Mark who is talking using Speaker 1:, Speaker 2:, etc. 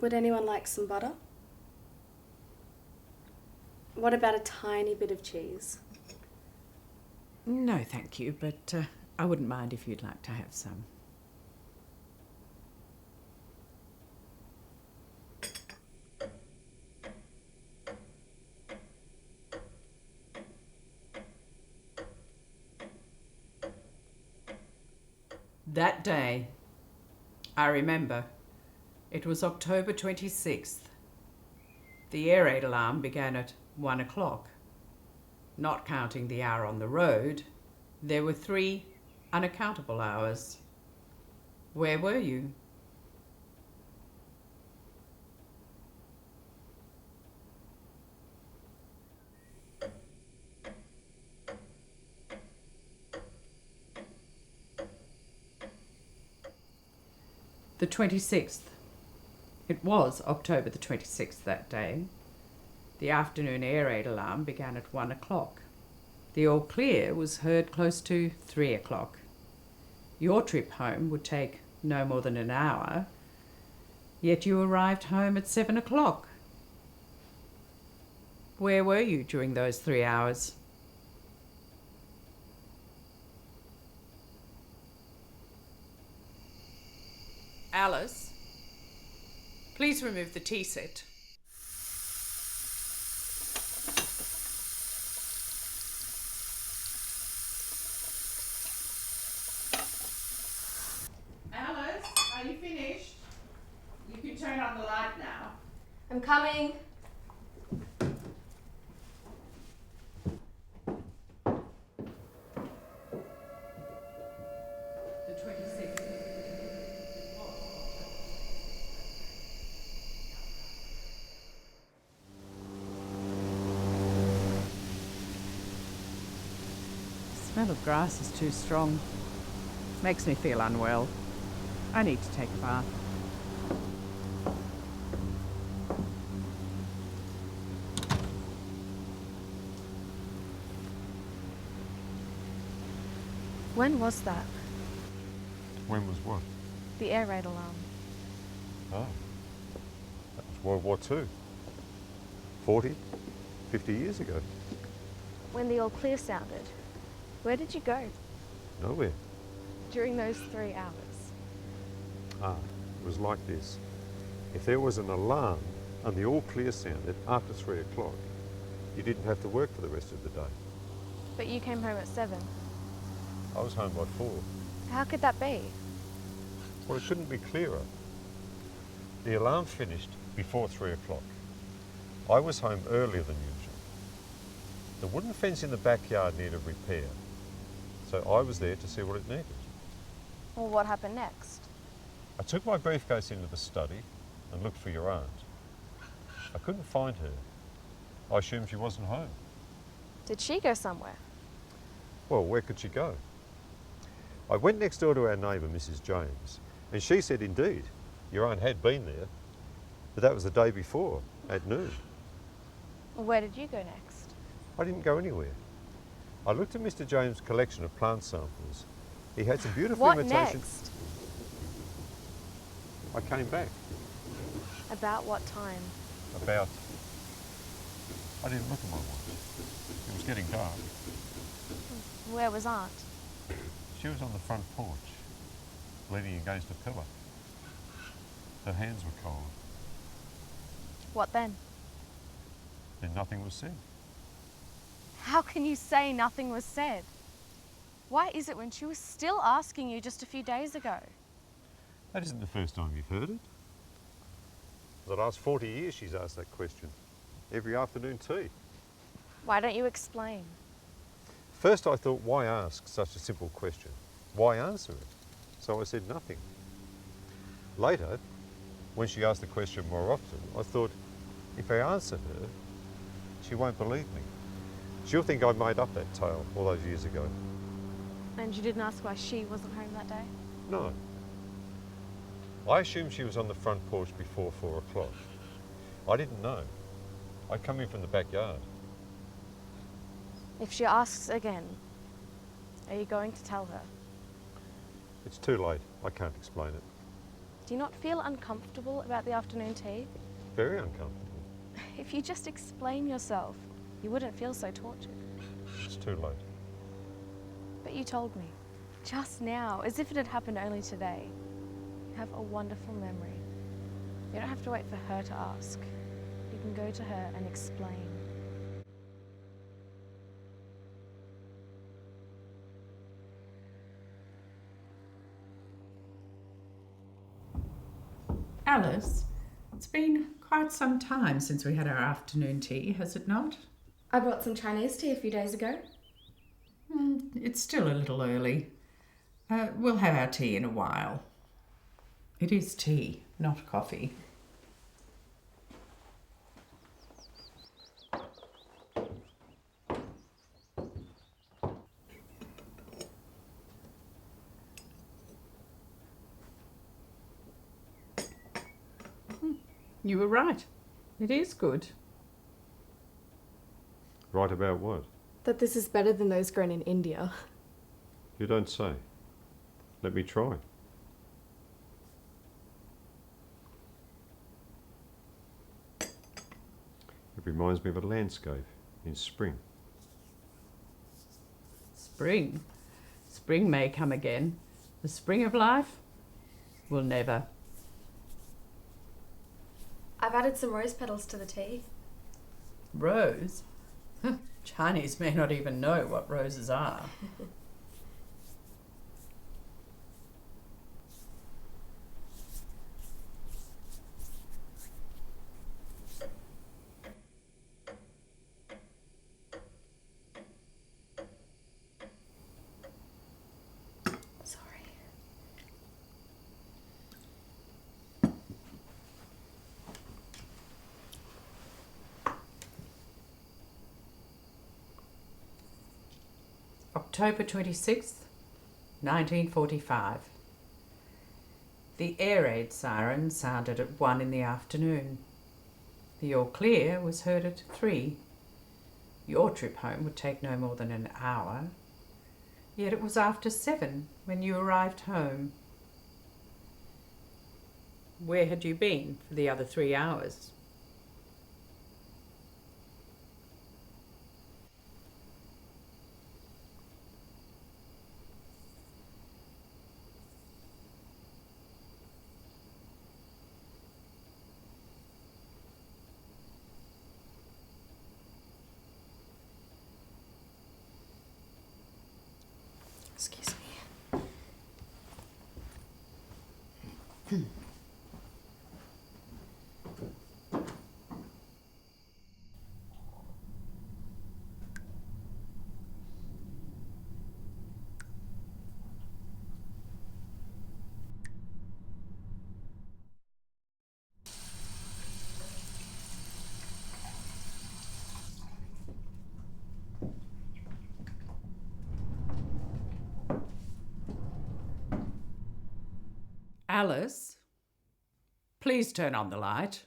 Speaker 1: Would anyone like some butter? What about a tiny bit of cheese?
Speaker 2: No, thank you, but I wouldn't mind if you'd like to have some. That day, I remember, it was October 26th. The air raid alarm began at 1 o'clock. Not counting the hour on the road, there were 3 unaccountable hours. Where were you? The 26th. It was October the 26th that day. The afternoon air raid alarm began at 1 o'clock. The all clear was heard close to 3 o'clock. Your trip home would take no more than an hour, yet you arrived home at 7 o'clock. Where were you during those 3 hours? Alice, please remove the tea set. Alice, are you finished? You can turn on the light now.
Speaker 1: I'm coming.
Speaker 2: The 26th. The smell of grass is too strong. Makes me feel unwell. I need to take a bath.
Speaker 3: When was that?
Speaker 4: When was what?
Speaker 3: The air raid alarm.
Speaker 4: Oh, that was World War II. 40, 50 years ago.
Speaker 3: When the all clear sounded, where did you go
Speaker 4: Nowhere.
Speaker 3: during those 3 hours?
Speaker 4: It was like this. If there was an alarm and the all clear sounded after 3 o'clock, you didn't have to work for the rest of the day.
Speaker 3: But you came home at 7.
Speaker 4: I was home by 4.
Speaker 3: How could that be?
Speaker 4: Well, it couldn't be clearer. The alarm finished before 3 o'clock. I was home earlier than usual. The wooden fence in the backyard needed repair, so I was there to see what it needed.
Speaker 3: Well, what happened next?
Speaker 4: I took my briefcase into the study and looked for your aunt. I couldn't find her. I assumed she wasn't home.
Speaker 3: Did she go somewhere?
Speaker 4: Well, where could she go? I went next door to our neighbour, Mrs. James, and she said indeed, your aunt had been there, but that was the day before, at noon.
Speaker 3: Well, where did you go next?
Speaker 4: I didn't go anywhere. I looked at Mr. James' collection of plant samples. He had some beautiful
Speaker 3: What
Speaker 4: imitations.
Speaker 3: next?
Speaker 4: I came back.
Speaker 3: About what time?
Speaker 4: About... I didn't look at my watch. It was getting dark.
Speaker 3: Where was Aunt?
Speaker 4: She was on the front porch, leaning against a pillar. Her hands were cold.
Speaker 3: What then?
Speaker 4: Then nothing was said.
Speaker 3: How can you say nothing was said? Why is it when she was still asking you just a few days ago?
Speaker 4: That isn't the first time you've heard it. For the last 40 years she's asked that question. Every afternoon tea.
Speaker 3: Why don't you explain?
Speaker 4: First I thought, why ask such a simple question? Why answer it? So I said nothing. Later, when she asked the question more often, I thought, if I answer her, she won't believe me. She'll think I made up that tale all those years ago.
Speaker 3: And you didn't ask why she wasn't home that day?
Speaker 4: No. I assumed she was on the front porch before 4 o'clock. I didn't know. I'd come in from the backyard.
Speaker 3: If she asks again, are you going to tell her?
Speaker 4: It's too late. I can't explain it.
Speaker 3: Do you not feel uncomfortable about the afternoon tea?
Speaker 4: Very uncomfortable.
Speaker 3: If you just explain yourself, you wouldn't feel so tortured.
Speaker 4: It's too late.
Speaker 3: But you told me, just now, as if it had happened only today. You have a wonderful memory. You don't have to wait for her to ask. You can go to her and explain.
Speaker 2: Alice, it's been quite some time since we had our afternoon tea, has it not?
Speaker 1: I brought some Chinese tea a few days ago.
Speaker 2: It's still a little early. We'll have our tea in a while. It is tea, not coffee. You were right. It is good.
Speaker 4: Right about what?
Speaker 1: That this is better than those grown in India.
Speaker 4: You don't say. Let me try. It reminds me of a landscape in spring.
Speaker 2: Spring? Spring may come again. The spring of life will never.
Speaker 1: I've added some rose petals to the tea.
Speaker 2: Rose? Chinese may not even know what roses are.
Speaker 1: Sorry.
Speaker 2: October 26th, 1945. The air raid siren sounded at 1 in the afternoon. The all clear was heard at 3. Your trip home would take no more than an hour, yet it was after 7 when you arrived home. Where had you been for the other 3 hours?
Speaker 1: Excuse me.
Speaker 2: Alice, please turn on the light.